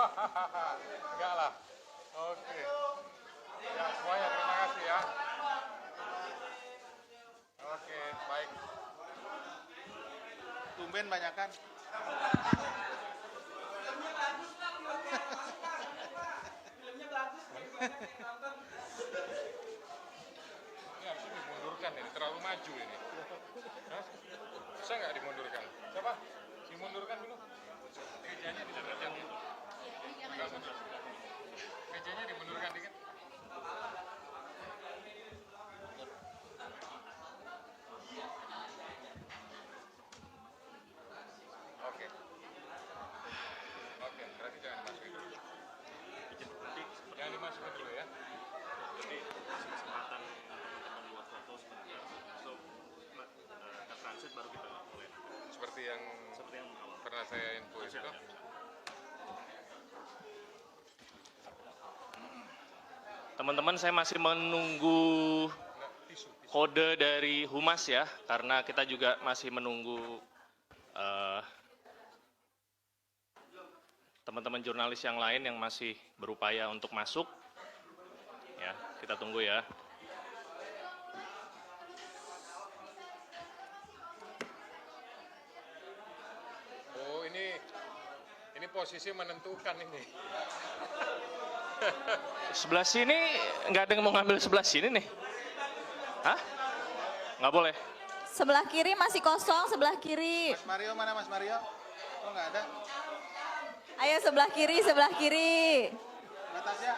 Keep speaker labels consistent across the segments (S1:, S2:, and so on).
S1: Enggak lah. Oke. Ya, semuanya terima kasih ya. Oke, baik.
S2: Tumben banyak kan?
S1: Ini harusnya dimundurkan ini, terlalu maju ini. Hah? Bisa nggak dimundurkan? Coba, dimundurkan dulu. Mejanya dimundurkan. Enggak mundur. Mejanya dimundurkan dikit. Oke. Oke, berarti jangan dimasukin dulu. Jangan dimasukin dulu ya.
S3: Jadi kesempatan teman-teman buat foto sebentar. So, ke transit baru kita mulai.
S1: Seperti yang
S3: awal.
S1: pernah saya info itu.
S3: Teman-teman, saya masih menunggu kode dari Humas ya, karena kita juga masih menunggu teman-teman jurnalis yang lain yang masih berupaya untuk masuk. Ya, kita tunggu ya.
S1: Oh, ini posisi menentukan ini.
S3: Sebelah sini nggak ada yang mau ngambil sebelah sini nih. Hah? Nggak boleh.
S4: Sebelah kiri masih kosong, sebelah kiri.
S2: Mas Mario mana Mas Mario? Oh nggak ada.
S4: Ayo sebelah kiri, sebelah kiri.
S2: Atasnya.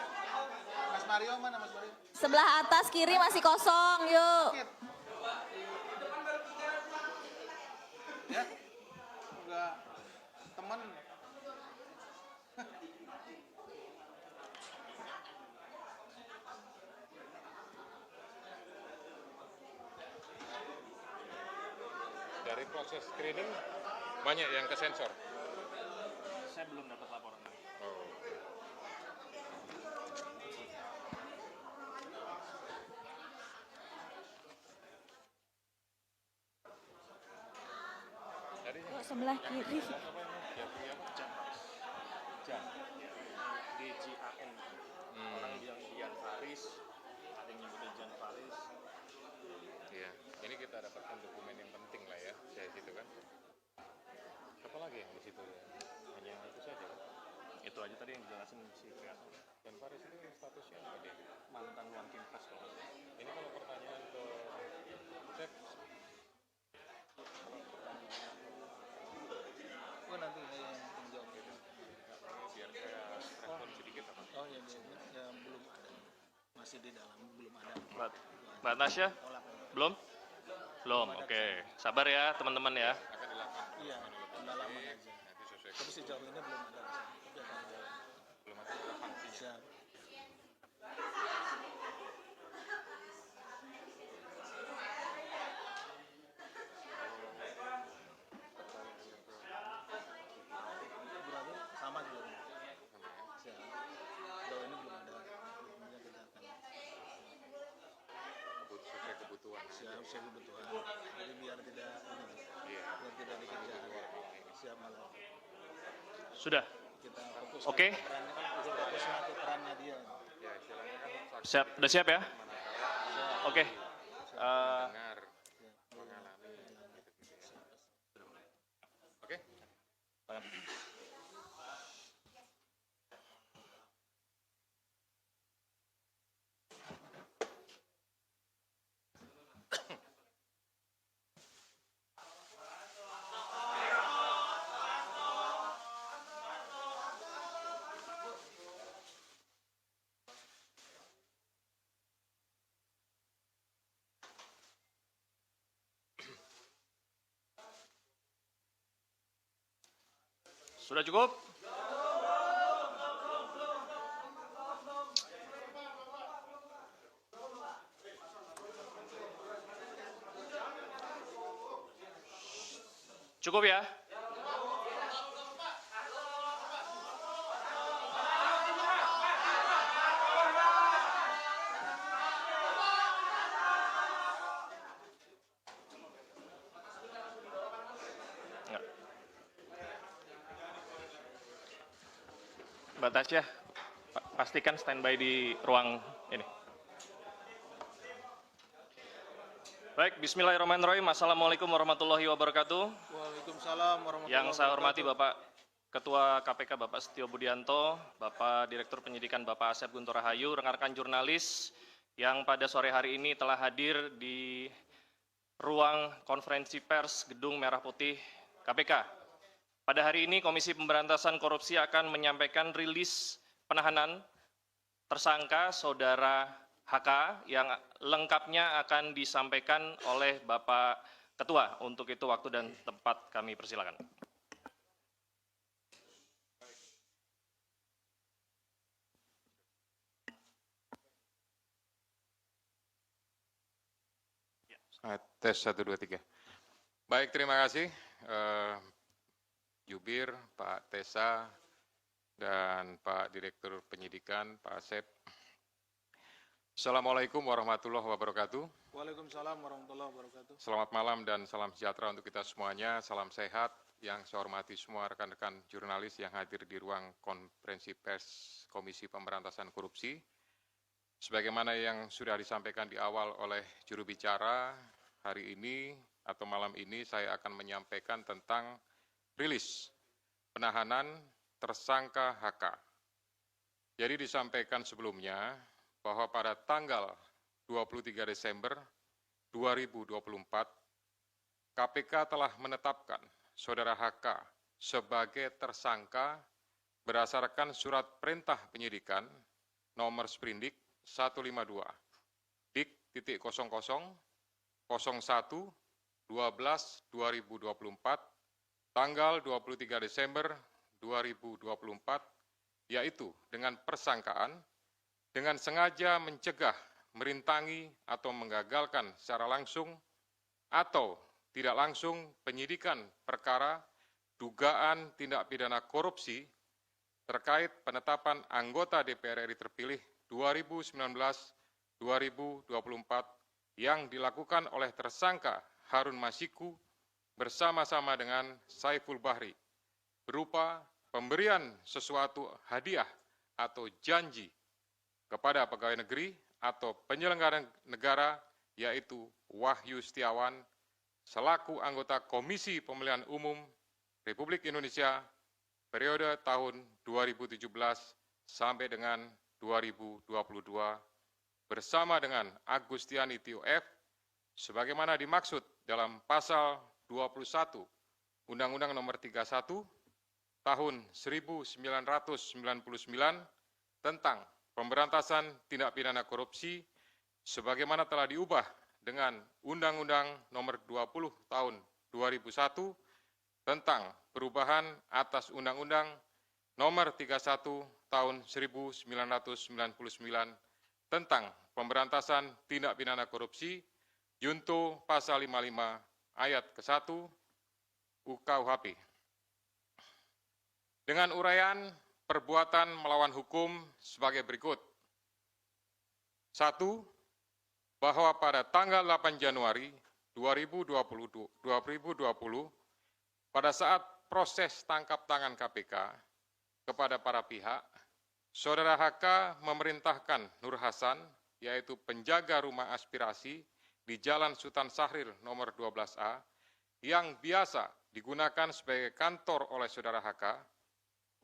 S2: Mas Mario mana Mas Mario?
S4: Sebelah atas kiri masih kosong, yuk.
S2: Dikit. Ya. Enggak. Temen.
S1: Dari proses screening banyak yang kesensor.
S3: Saya belum dapat laporan.
S1: Oh. Dari
S4: Yuk, sebelah kiri.
S3: DJAN. Orang bilang Dian Faris, ada yang nyebutnya Jan Faris.
S1: Iya, ini kita dapatkan dokumen yang penting lah ya dari situ kan. Apa lagi yang di situ ya? Hanya itu saja kan?
S3: Itu aja tadi yang dijelasin si kreator.
S1: Dan Faris itu statusnya apa dia?
S3: Mantan One Team Press kalau nggak salah.
S1: Ini kalau pertanyaan ke Chef,
S2: Oh nanti yang jawab itu.
S1: biar saya respon sedikit apa?
S2: Oh ya, ya belum ada. Masih di dalam belum ada.
S3: Mbak Tasya? Belum? Belum, oke. Sabar ya teman-teman ya.
S1: Akan dilakukan
S2: Iya, pendalaman aja.
S1: nanti sesuai
S2: Tapi sejauh ini belum ada. Tapi akan ada.
S1: belum ada relevansinya.
S2: Siap. Berarti sama juga. Siap. Sejauh ini belum ada. Kemudian kita akan
S1: Sesuai kebutuhan.
S2: siap kebutuhan. Jadi biar tidak ini,
S1: Iya.
S2: biar tidak dikejar. Siap malam.
S3: Sudah?
S2: Kita fokus.
S3: Oke.
S2: Ke perannya kan, kita fokus ke perannya dia.
S1: Ya, istilahnya kan saksi
S3: Siap, udah siap ya?
S1: manakala
S3: Oke.
S1: mendengar, mengalami gitu-gitu ya. Oke?
S3: Sudah cukup? Cukup ya? Mbak Tasya, pastikan standby di ruang ini. Baik, bismillahirrahmanirrahim. Assalamualaikum warahmatullahi wabarakatuh.
S2: Waalaikumsalam warahmatullahi
S3: Yang saya hormati
S2: wabarakatuh.
S3: Bapak Ketua KPK Bapak Setio Budianto, Bapak Direktur Penyidikan Bapak Asep Guntur Rahayu, rekan-rekan jurnalis yang pada sore hari ini telah hadir di ruang konferensi pers Gedung Merah Putih KPK. Pada hari ini Komisi Pemberantasan Korupsi akan menyampaikan rilis penahanan tersangka Saudara HK yang lengkapnya akan disampaikan oleh Bapak Ketua. Untuk itu waktu dan tempat kami persilakan.
S1: Tes 1, 2, 3. Baik, terima kasih Jubir, Pak Tesa, dan Pak Direktur Penyidikan, Pak Asep. Assalamualaikum warahmatullahi wabarakatuh.
S2: Waalaikumsalam warahmatullahi wabarakatuh.
S1: Selamat malam dan salam sejahtera untuk kita semuanya. Salam sehat yang saya hormati semua rekan-rekan jurnalis yang hadir di ruang konferensi pers Komisi Pemberantasan Korupsi. Sebagaimana yang sudah disampaikan di awal oleh juru bicara, hari ini atau malam ini saya akan menyampaikan tentang rilis penahanan tersangka HK. Jadi disampaikan sebelumnya bahwa pada tanggal 23 Desember 2024, KPK telah menetapkan Saudara HK sebagai tersangka berdasarkan surat perintah penyidikan nomor Sprindik 152 dik.0001/12/2024 tanggal 23 Desember 2024, yaitu dengan persangkaan dengan sengaja mencegah, merintangi, atau menggagalkan secara langsung atau tidak langsung penyidikan perkara dugaan tindak pidana korupsi terkait penetapan anggota DPR RI terpilih 2019-2024 yang dilakukan oleh tersangka Harun Masiku bersama-sama dengan Saiful Bahri berupa pemberian sesuatu hadiah atau janji kepada pegawai negeri atau penyelenggara negara, yaitu Wahyu Setiawan selaku anggota Komisi Pemilihan Umum Republik Indonesia periode tahun 2017 sampai dengan 2022 bersama dengan Agustiani Tio F sebagaimana dimaksud dalam pasal 21 Undang-Undang Nomor 31 tahun 1999 tentang pemberantasan tindak pidana korupsi sebagaimana telah diubah dengan Undang-Undang Nomor 20 tahun 2001 tentang perubahan atas Undang-Undang Nomor 31 tahun 1999 tentang pemberantasan tindak pidana korupsi Junto pasal 55 ayat ke-1 UKUHP. Dengan uraian perbuatan melawan hukum sebagai berikut. 1. Bahwa pada tanggal 8 Januari 2020, pada saat proses tangkap tangan KPK kepada para pihak, Saudara HK memerintahkan Nur Hasan, yaitu penjaga rumah aspirasi di Jalan Sultan Syahrir nomor 12A, yang biasa digunakan sebagai kantor oleh Saudara HK,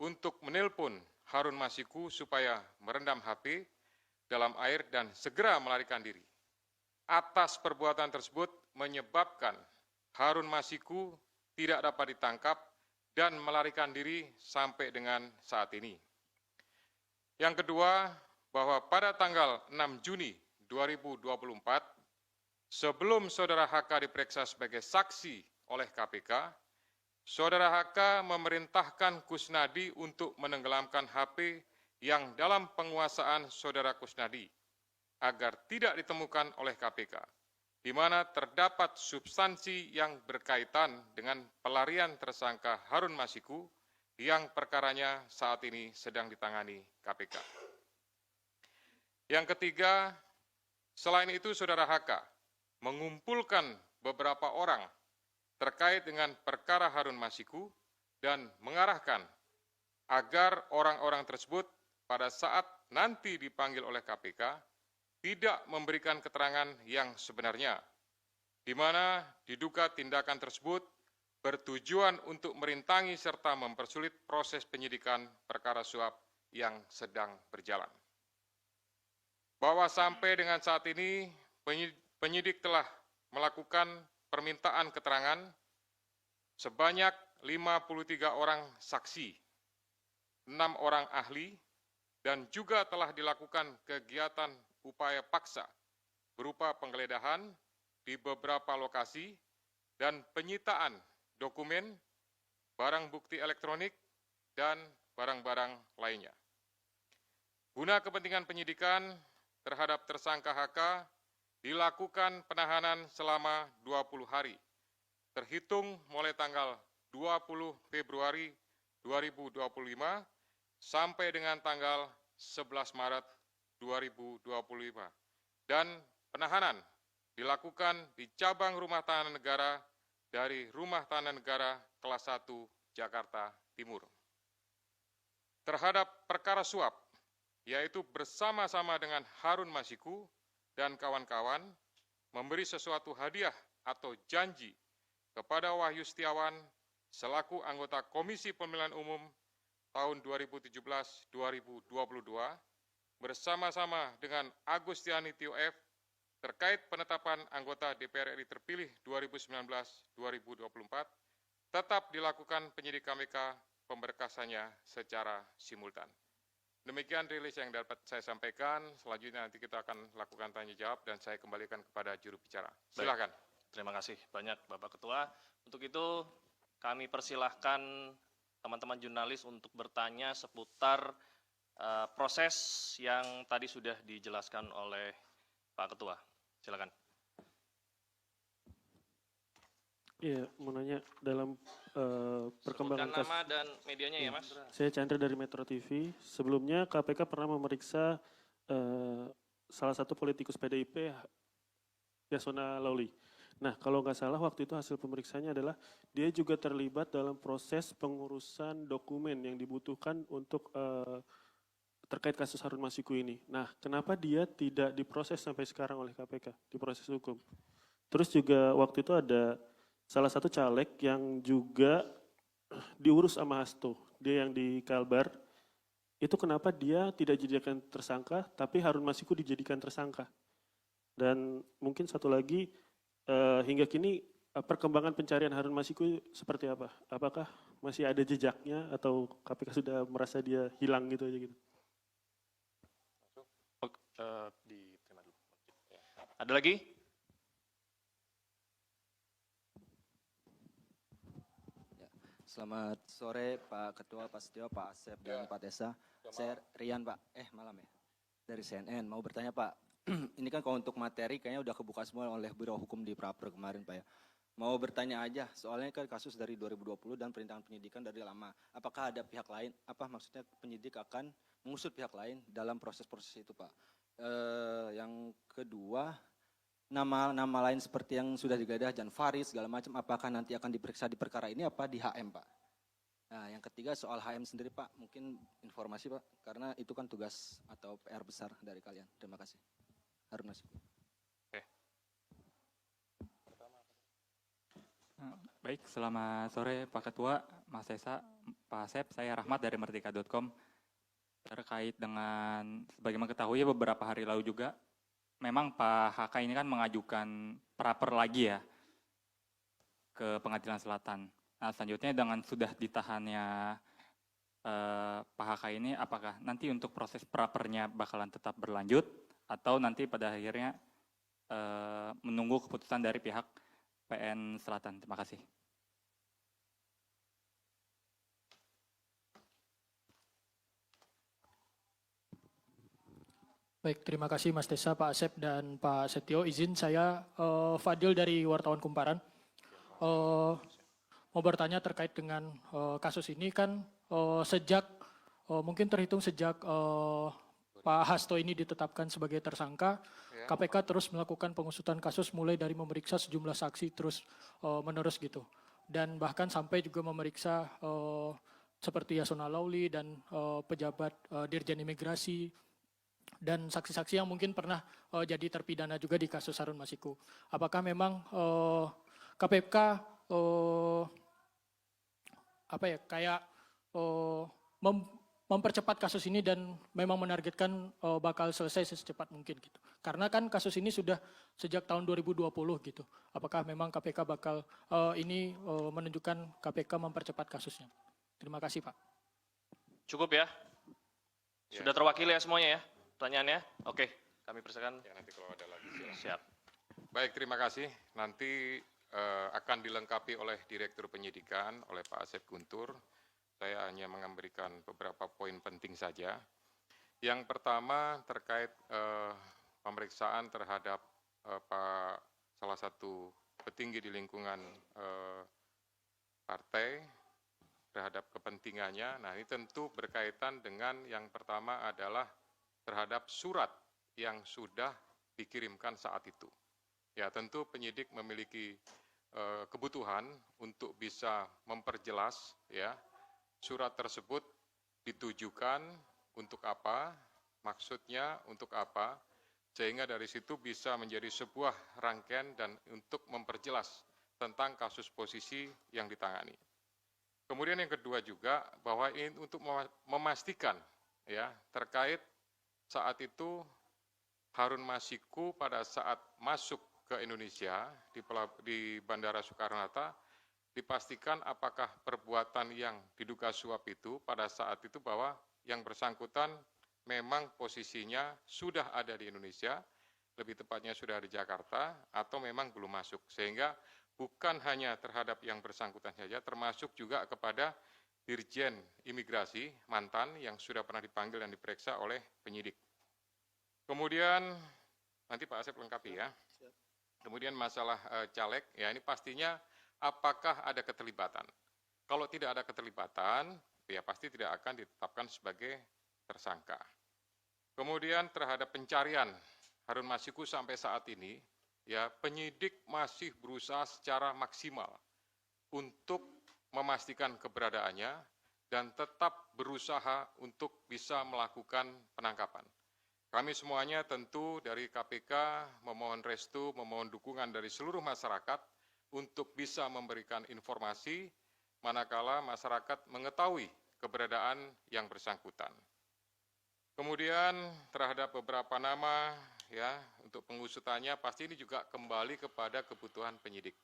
S1: untuk menelpon Harun Masiku supaya merendam HP dalam air dan segera melarikan diri. Atas perbuatan tersebut menyebabkan Harun Masiku tidak dapat ditangkap dan melarikan diri sampai dengan saat ini. Yang kedua, bahwa pada tanggal 6 Juni 2024, sebelum Saudara HK diperiksa sebagai saksi oleh KPK, Saudara HK memerintahkan Kusnadi untuk menenggelamkan HP yang dalam penguasaan Saudara Kusnadi agar tidak ditemukan oleh KPK, di mana terdapat substansi yang berkaitan dengan pelarian tersangka Harun Masiku yang perkaranya saat ini sedang ditangani KPK. Yang ketiga, selain itu Saudara HK mengumpulkan beberapa orang terkait dengan perkara Harun Masiku dan mengarahkan agar orang-orang tersebut pada saat nanti dipanggil oleh KPK tidak memberikan keterangan yang sebenarnya, di mana diduga tindakan tersebut bertujuan untuk merintangi serta mempersulit proses penyidikan perkara suap yang sedang berjalan. Bahwa sampai dengan saat ini penyidik telah melakukan permintaan keterangan sebanyak 53 orang saksi, 6 orang ahli, dan juga telah dilakukan kegiatan upaya paksa berupa penggeledahan di beberapa lokasi dan penyitaan dokumen, barang bukti elektronik, dan barang-barang lainnya. Guna kepentingan penyidikan terhadap tersangka HK dilakukan penahanan selama 20 hari, terhitung mulai tanggal 20 Februari 2025 sampai dengan tanggal 11 Maret 2025. Dan penahanan dilakukan di cabang rumah tahanan negara dari Rumah Tahanan Negara kelas 1 Jakarta Timur. Terhadap perkara suap, yaitu bersama-sama dengan Harun Masiku dan kawan-kawan memberi sesuatu hadiah atau janji kepada Wahyu Setiawan selaku anggota Komisi Pemilihan Umum tahun 2017-2022 bersama-sama dengan Agustiani Tio F terkait penetapan anggota DPR RI terpilih 2019-2024 tetap dilakukan penyidik KPK pemberkasannya secara simultan. Demikian rilis yang dapat saya sampaikan. Selanjutnya nanti kita akan lakukan tanya jawab dan saya kembalikan kepada juru bicara. Silakan.
S3: Terima kasih banyak Bapak Ketua. Untuk itu kami persilahkan teman-teman jurnalis untuk bertanya seputar proses yang tadi sudah dijelaskan oleh Pak Ketua. Silakan.
S5: Iya, mau nanya dalam perkembangan
S3: Sebutkan nama dan medianya ya, Mas.
S5: Saya Chandra dari Metro TV. Sebelumnya KPK pernah memeriksa salah satu politikus PDIP, Yasona Lawli. Nah, kalau nggak salah waktu itu hasil pemeriksaannya adalah dia juga terlibat dalam proses pengurusan dokumen yang dibutuhkan untuk terkait kasus Harun Masiku ini. Nah, kenapa dia tidak diproses sampai sekarang oleh KPK, diproses hukum? Terus juga waktu itu ada salah satu caleg yang juga diurus sama Hasto, dia yang di Kalbar, itu kenapa dia tidak dijadikan tersangka, tapi Harun Masiku dijadikan tersangka. Dan mungkin satu lagi, hingga kini perkembangan pencarian Harun Masiku seperti apa? Apakah masih ada jejaknya atau KPK sudah merasa dia hilang gitu aja gitu?
S3: Diterima dulu. Ada lagi?
S6: Selamat sore Pak Ketua, Pak Setio, Pak Asep, dan Pak Tessa. Saya Rian Pak, malam ya, dari CNN. Mau bertanya Pak, ini kan kalau untuk materi kayaknya udah kebuka semua oleh Biro Hukum di Praper kemarin Pak ya. Mau bertanya aja, soalnya kan kasus dari 2020 dan perintangan penyidikan dari lama. Apakah ada pihak lain, maksudnya penyidik akan mengusut pihak lain dalam proses-proses itu Pak. Yang kedua, nama lain seperti yang sudah digadah, Jan Faris segala macam, apakah nanti akan diperiksa di perkara ini apa di HM Pak? Nah yang ketiga soal HM sendiri Pak, mungkin informasi Pak, karena itu kan tugas atau PR besar dari kalian. Terima kasih. Harun Masiku.
S7: Baik, selamat sore Pak Ketua, Mas Esa, Pak Asep, saya Rahmat dari Merdeka.com. Terkait dengan, sebagaimana ketahui beberapa hari lalu juga, memang Pak HK ini kan mengajukan praper lagi ya ke Pengadilan Selatan. Nah selanjutnya dengan sudah ditahannya Pak HK ini, apakah nanti untuk proses prapernya bakalan tetap berlanjut atau nanti pada akhirnya menunggu keputusan dari pihak PN Selatan? Terima kasih.
S8: Baik, terima kasih Mas Tessa, Pak Asep, dan Pak Setio. Izin saya Fadil dari Wartawan Kumparan. Mau bertanya terkait dengan kasus ini kan sejak mungkin terhitung sejak Pak Hasto ini ditetapkan sebagai tersangka, KPK terus melakukan pengusutan kasus mulai dari memeriksa sejumlah saksi terus menerus gitu. Dan bahkan sampai juga memeriksa seperti Yasona Lauli dan pejabat Dirjen Imigrasi dan saksi-saksi yang mungkin pernah jadi terpidana juga di kasus Harun Masiku. Apakah memang KPK mempercepat kasus ini dan memang menargetkan bakal selesai secepat mungkin gitu. Karena kan kasus ini sudah sejak tahun 2020 gitu. Apakah memang KPK bakal ini menunjukkan KPK mempercepat kasusnya? Terima kasih, Pak.
S3: Cukup ya? Sudah terwakili ya semuanya ya pertanyaannya? Oke, kami persilakan.
S1: Ya, nanti kalau ada lagi silakan.
S3: Siap.
S1: Baik, terima kasih. Nanti akan dilengkapi oleh Direktur Penyidikan, oleh Pak Asep Guntur. Saya hanya memberikan beberapa poin penting saja. Yang pertama terkait pemeriksaan terhadap salah satu petinggi di lingkungan partai terhadap kepentingannya. Nah, ini tentu berkaitan dengan yang pertama adalah terhadap surat yang sudah dikirimkan saat itu. Ya, tentu penyidik memiliki kebutuhan untuk bisa memperjelas ya surat tersebut ditujukan untuk apa, maksudnya untuk apa, sehingga dari situ bisa menjadi sebuah rangkaian dan untuk memperjelas tentang kasus posisi yang ditangani. Kemudian yang kedua juga bahwa ini untuk memastikan ya terkait saat itu Harun Masiku pada saat masuk ke Indonesia di Bandara Soekarno-Hatta dipastikan apakah perbuatan yang diduga suap itu pada saat itu bahwa yang bersangkutan memang posisinya sudah ada di Indonesia, lebih tepatnya sudah di Jakarta atau memang belum masuk, sehingga bukan hanya terhadap yang bersangkutan saja, termasuk juga kepada Dirjen Imigrasi mantan yang sudah pernah dipanggil dan diperiksa oleh penyidik. Kemudian nanti Pak Asep lengkapi ya. Kemudian masalah caleg, ya ini pastinya apakah ada keterlibatan. Kalau tidak ada keterlibatan, ya pasti tidak akan ditetapkan sebagai tersangka. Kemudian terhadap pencarian Harun Masiku sampai saat ini, ya penyidik masih berusaha secara maksimal untuk memastikan keberadaannya dan tetap berusaha untuk bisa melakukan penangkapan. Kami semuanya tentu dari KPK memohon restu, memohon dukungan dari seluruh masyarakat untuk bisa memberikan informasi manakala masyarakat mengetahui keberadaan yang bersangkutan. Kemudian terhadap beberapa nama ya untuk pengusutannya pasti ini juga kembali kepada kebutuhan penyidik.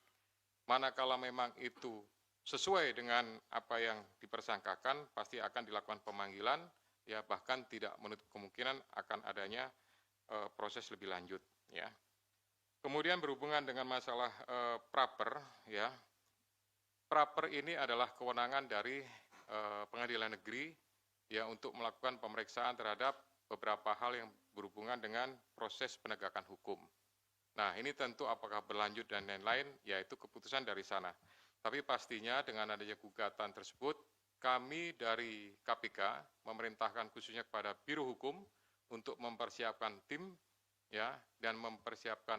S1: Manakala memang itu sesuai dengan apa yang dipersangkakan pasti akan dilakukan pemanggilan ya bahkan tidak menutup kemungkinan akan adanya proses lebih lanjut ya. Kemudian berhubungan dengan masalah praper ya. Praper ini adalah kewenangan dari pengadilan negeri ya untuk melakukan pemeriksaan terhadap beberapa hal yang berhubungan dengan proses penegakan hukum. Nah, ini tentu apakah berlanjut dan lain-lain, yaitu keputusan dari sana. Tapi pastinya dengan adanya gugatan tersebut, kami dari KPK memerintahkan khususnya kepada Biro Hukum untuk mempersiapkan tim ya dan mempersiapkan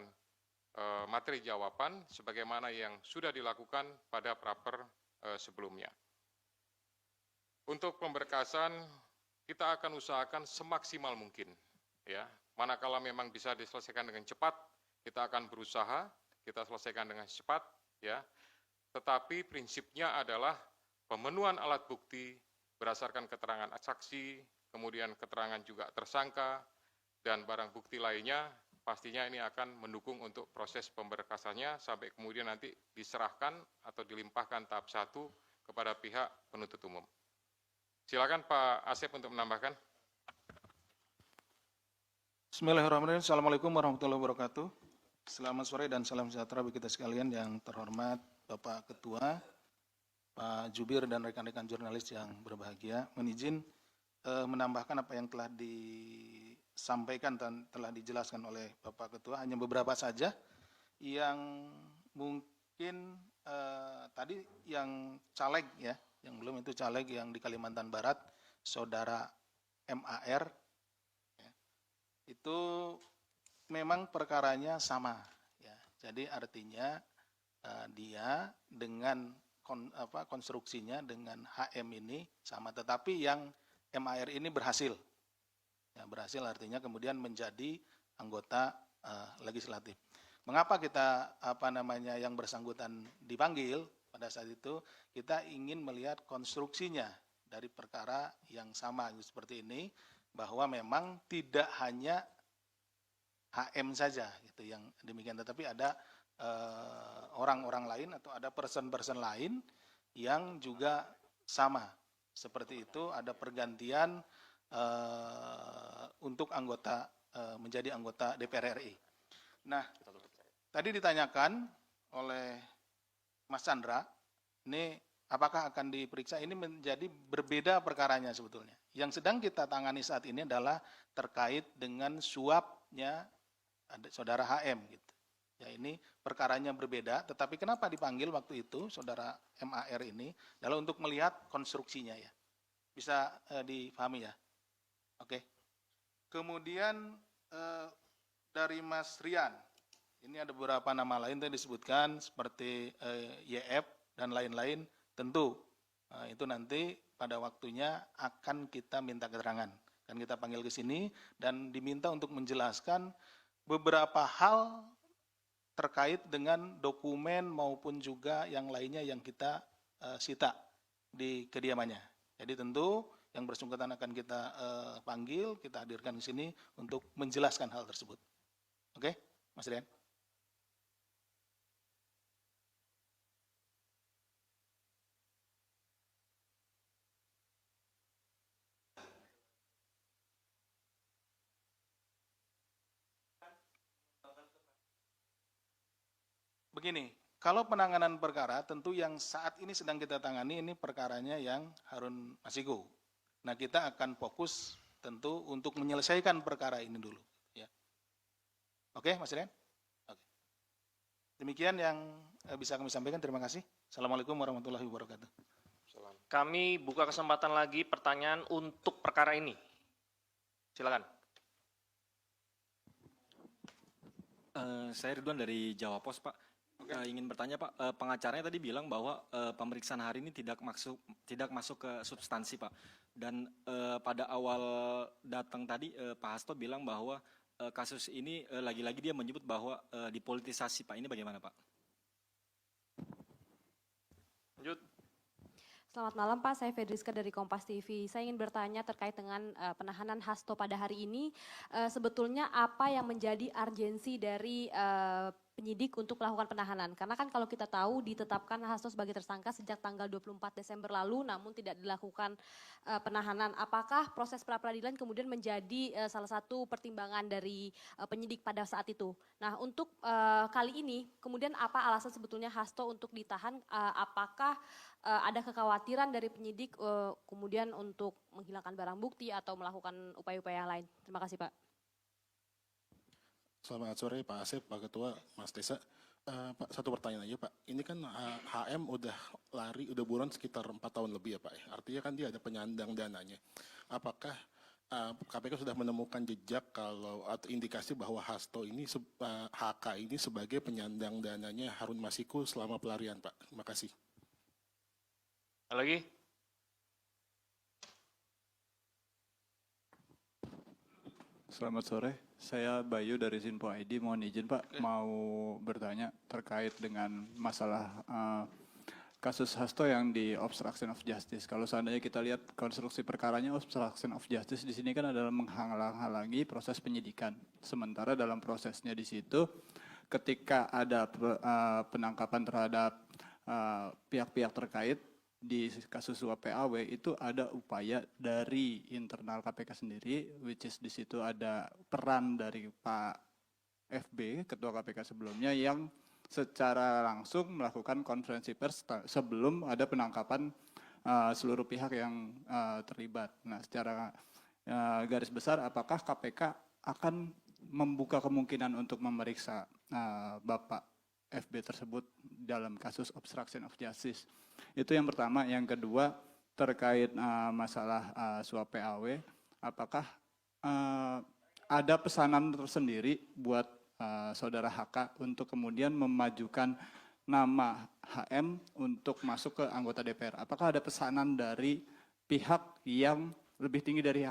S1: materi jawaban sebagaimana yang sudah dilakukan pada praper sebelumnya. Untuk pemberkasan kita akan usahakan semaksimal mungkin ya. Manakala memang bisa diselesaikan dengan cepat, kita akan berusaha kita selesaikan dengan cepat ya. Tetapi prinsipnya adalah pemenuhan alat bukti berdasarkan keterangan saksi, kemudian keterangan juga tersangka dan barang bukti lainnya pastinya ini akan mendukung untuk proses pemberkasannya sampai kemudian nanti diserahkan atau dilimpahkan tahap 1 kepada pihak penuntut umum. Silakan Pak Asep untuk menambahkan.
S2: Bismillahirrahmanirrahim. Assalamualaikum warahmatullahi wabarakatuh. Selamat sore dan salam sejahtera bagi kita sekalian yang terhormat Bapak Ketua, Pak Jubir dan rekan-rekan jurnalis yang berbahagia. Mohon izin menambahkan apa yang telah disampaikan dan telah dijelaskan oleh Bapak Ketua. Hanya beberapa saja yang mungkin tadi yang caleg ya, yang belum itu caleg yang di Kalimantan Barat, Saudara MAR, ya, itu memang perkaranya sama. Ya. Jadi artinya dia dengan konstruksinya dengan HM ini sama, tetapi yang MAR ini berhasil. Ya, berhasil artinya kemudian menjadi anggota legislatif. Mengapa kita yang bersangkutan dipanggil pada saat itu? Kita ingin melihat konstruksinya dari perkara yang sama seperti ini, bahwa memang tidak hanya HM saja gitu yang demikian, tetapi ada orang-orang lain atau ada person-person lain yang juga sama seperti itu, ada pergantian untuk anggota menjadi anggota DPR RI. Nah, tadi ditanyakan oleh Mas Chandra, ini apakah akan diperiksa? Ini menjadi berbeda perkaranya sebetulnya. Yang sedang kita tangani saat ini adalah terkait dengan suapnya saudara HM gitu. Ya, ini perkaranya berbeda, tetapi kenapa dipanggil waktu itu saudara MAR ini adalah untuk melihat konstruksinya ya. Bisa dipahami ya? Oke. Kemudian dari Mas Rian, ini ada beberapa nama lain yang disebutkan seperti YF dan lain-lain. Tentu itu nanti pada waktunya akan kita minta keterangan. Kan kita panggil ke sini dan diminta untuk menjelaskan beberapa hal terkait dengan dokumen maupun juga yang lainnya yang kita sita di kediamannya. Jadi tentu yang bersangkutan akan kita panggil, kita hadirkan di sini untuk menjelaskan hal tersebut. Oke, Mas Rian? Begini, kalau penanganan perkara tentu yang saat ini sedang kita tangani ini perkaranya yang Harun Masiku. Nah, kita akan fokus tentu untuk menyelesaikan perkara ini dulu. Ya. Oke, Mas Rian? Oke. Demikian yang bisa kami sampaikan. Terima kasih. Assalamualaikum warahmatullahi wabarakatuh.
S3: Kami buka kesempatan lagi pertanyaan untuk perkara ini. Silakan.
S6: Saya Ridwan dari Jawa Pos, Pak. Ingin bertanya, Pak, pengacaranya tadi bilang bahwa pemeriksaan hari ini tidak masuk ke substansi, Pak. Dan pada awal datang tadi Pak Hasto bilang bahwa kasus ini lagi-lagi dia menyebut bahwa dipolitisasi, Pak. Ini bagaimana, Pak?
S3: Lanjut.
S4: Selamat malam Pak, saya Fedriska dari Kompas TV. Saya ingin bertanya terkait dengan penahanan Hasto pada hari ini. Sebetulnya apa yang menjadi urgensi dari penyidik untuk melakukan penahanan? Karena kan kalau kita tahu ditetapkan Hasto sebagai tersangka sejak tanggal 24 Desember lalu, namun tidak dilakukan penahanan. Apakah proses pra-peradilan kemudian menjadi salah satu pertimbangan dari penyidik pada saat itu? Nah, untuk kali ini, kemudian apa alasan sebetulnya Hasto untuk ditahan? Apakah ada kekhawatiran dari penyidik kemudian untuk menghilangkan barang bukti atau melakukan upaya-upaya yang lain? Terima kasih Pak.
S9: Selamat sore Pak Asep, Pak Ketua, Mas Desa. Pak, satu pertanyaan aja Pak. Ini kan HM udah lari, udah buron sekitar 4 tahun lebih ya Pak. Artinya kan dia ada penyandang dananya. Apakah KPK sudah menemukan jejak atau indikasi bahwa Hasto ini, HK ini sebagai penyandang dananya Harun Masiku selama pelarian Pak? Terima kasih.
S3: Lagi?
S10: Selamat sore, saya Bayu dari Sinpo ID. Mohon izin Pak, mau bertanya terkait dengan masalah kasus Hasto yang di obstruction of justice. Kalau seandainya kita lihat konstruksi perkaranya obstruction of justice di sini kan adalah menghalang-halangi proses penyidikan. Sementara dalam prosesnya di situ, ketika ada penangkapan terhadap pihak-pihak terkait, di kasus suap PAW itu ada upaya dari internal KPK sendiri, which is di situ ada peran dari Pak FB, Ketua KPK sebelumnya, yang secara langsung melakukan konferensi pers sebelum ada penangkapan seluruh pihak yang terlibat. Nah, secara garis besar, apakah KPK akan membuka kemungkinan untuk memeriksa Bapak FB tersebut dalam kasus obstruction of justice? Itu yang pertama. Yang kedua, terkait masalah suap PAW, apakah ada pesanan tersendiri buat saudara HK untuk kemudian memajukan nama HM untuk masuk ke anggota DPR? Apakah ada pesanan dari pihak yang lebih tinggi dari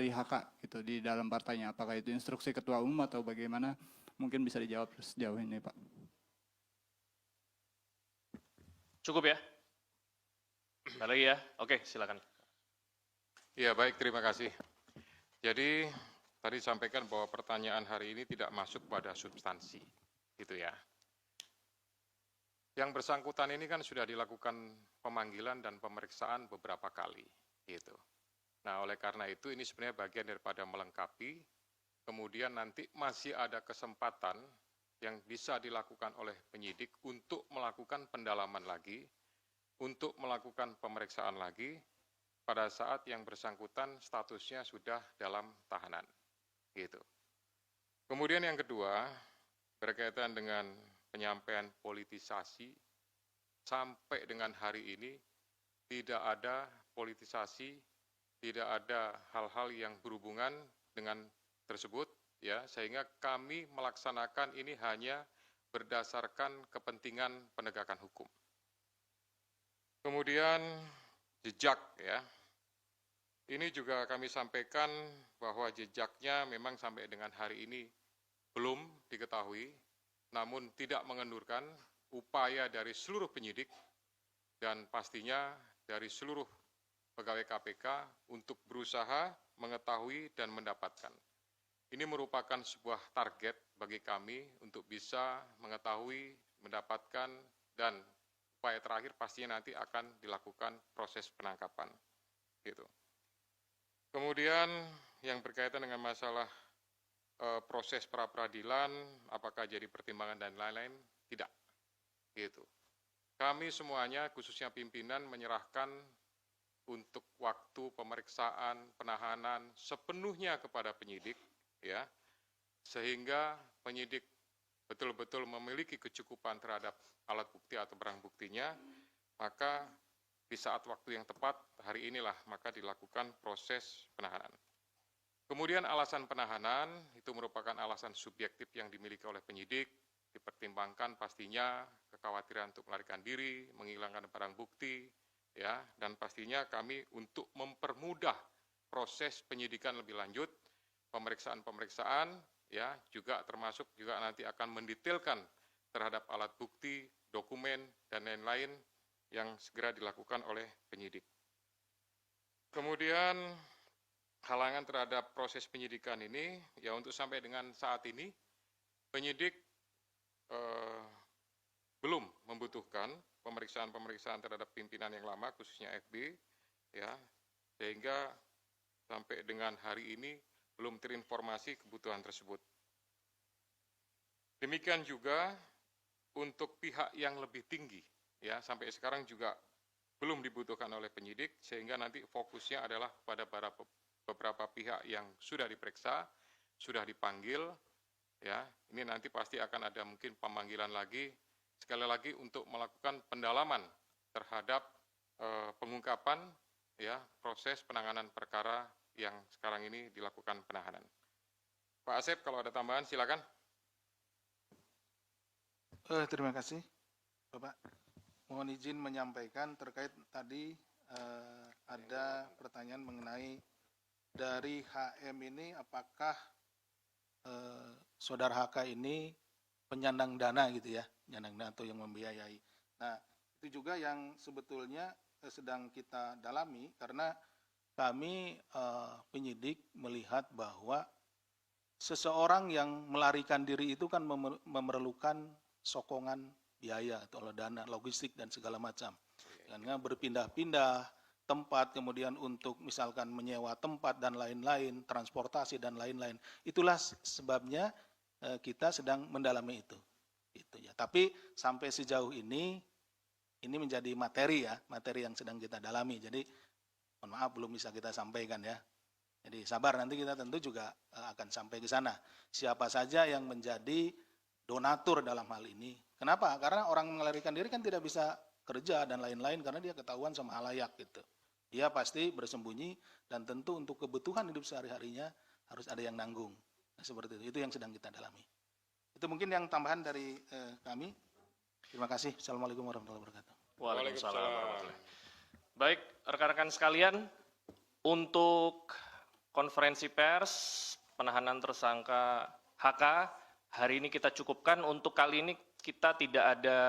S10: HK gitu di dalam partainya? Apakah itu instruksi ketua umum atau bagaimana? Mungkin bisa dijawab sejauh ini, Pak.
S3: Cukup ya? Ada lagi ya? Oke, silakan.
S1: Ya, baik, terima kasih. Jadi, tadi sampaikan bahwa pertanyaan hari ini tidak masuk pada substansi, gitu ya. Yang bersangkutan ini kan sudah dilakukan pemanggilan dan pemeriksaan beberapa kali, gitu. Nah, oleh karena itu ini sebenarnya bagian daripada melengkapi, kemudian nanti masih ada kesempatan yang bisa dilakukan oleh penyidik untuk melakukan pendalaman lagi, untuk melakukan pemeriksaan lagi, pada saat yang bersangkutan statusnya sudah dalam tahanan. Gitu. Kemudian yang kedua, berkaitan dengan penyampaian politisasi, sampai dengan hari ini tidak ada politisasi, tidak ada hal-hal yang berhubungan dengan tersebut, ya, sehingga kami melaksanakan ini hanya berdasarkan kepentingan penegakan hukum. Kemudian jejak, ya. Ini juga kami sampaikan bahwa jejaknya memang sampai dengan hari ini belum diketahui, namun tidak mengendurkan upaya dari seluruh penyidik dan pastinya dari seluruh pegawai KPK untuk berusaha mengetahui dan mendapatkan. Ini merupakan sebuah target bagi kami untuk bisa mengetahui, mendapatkan, dan upaya terakhir pastinya nanti akan dilakukan proses penangkapan. Gitu. Kemudian yang berkaitan dengan masalah proses pra-peradilan, apakah jadi pertimbangan dan lain-lain, tidak. Gitu. Kami semuanya, khususnya pimpinan, menyerahkan untuk waktu pemeriksaan, penahanan sepenuhnya kepada penyidik, ya, sehingga penyidik betul-betul memiliki kecukupan terhadap alat bukti atau barang buktinya, maka di saat waktu yang tepat, hari inilah maka dilakukan proses penahanan. Kemudian alasan penahanan itu merupakan alasan subjektif yang dimiliki oleh penyidik, dipertimbangkan pastinya kekhawatiran untuk melarikan diri, menghilangkan barang bukti, ya, dan pastinya kami untuk mempermudah proses penyidikan lebih lanjut, pemeriksaan-pemeriksaan, ya, juga termasuk juga nanti akan mendetailkan terhadap alat bukti, dokumen, dan lain-lain yang segera dilakukan oleh penyidik. Kemudian halangan terhadap proses penyidikan ini, ya untuk sampai dengan saat ini, penyidik belum membutuhkan pemeriksaan-pemeriksaan terhadap pimpinan yang lama, khususnya FB, ya, sehingga sampai dengan hari ini belum terinformasi kebutuhan tersebut. Demikian juga untuk pihak yang lebih tinggi, ya, sampai sekarang juga belum dibutuhkan oleh penyidik, sehingga nanti fokusnya adalah pada beberapa pihak yang sudah diperiksa, sudah dipanggil, ya, ini nanti pasti akan ada mungkin pemanggilan lagi, sekali lagi untuk melakukan pendalaman terhadap pengungkapan, ya, proses penanganan perkara yang sekarang ini dilakukan penahanan. Pak Asep, kalau ada tambahan silakan.
S2: Terima kasih, Bapak. Mohon izin menyampaikan terkait tadi ada pertanyaan mengenai dari HM ini apakah saudara HK ini penyandang dana gitu ya, penyandang dana atau yang membiayai. Nah, itu juga yang sebetulnya sedang kita dalami karena kami penyidik melihat bahwa seseorang yang melarikan diri itu kan memerlukan sokongan biaya atau dana logistik dan segala macam. Karena berpindah-pindah tempat, kemudian untuk misalkan menyewa tempat dan lain-lain, transportasi dan lain-lain. Itulah sebabnya kita sedang mendalami itu. Itu ya. Tapi sampai sejauh ini menjadi materi ya, materi yang sedang kita dalami. Jadi mohon maaf belum bisa kita sampaikan ya. Jadi sabar, nanti kita tentu juga akan sampai ke sana. Siapa saja yang menjadi donatur dalam hal ini. Kenapa? Karena orang melarikan diri kan tidak bisa kerja dan lain-lain karena dia ketahuan sama halayak gitu. Dia pasti bersembunyi dan tentu untuk kebutuhan hidup sehari-harinya harus ada yang nanggung. Nah, seperti itu yang sedang kita dalami. Itu mungkin yang tambahan dari kami. Terima kasih. Assalamualaikum warahmatullahi wabarakatuh.
S3: Waalaikumsalam warahmatullahi. Baik, rekan-rekan sekalian, untuk konferensi pers penahanan tersangka HK hari ini kita cukupkan. Untuk kali ini kita tidak ada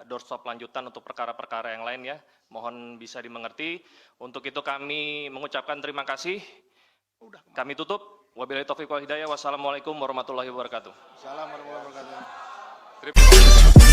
S3: doorstop lanjutan untuk perkara-perkara yang lain ya. Mohon bisa dimengerti. Untuk itu kami mengucapkan terima kasih. Kami tutup. Wabillahi taufiq wal hidayah. Wassalamualaikum warahmatullahi wabarakatuh.
S2: Assalamualaikum warahmatullahi wabarakatuh.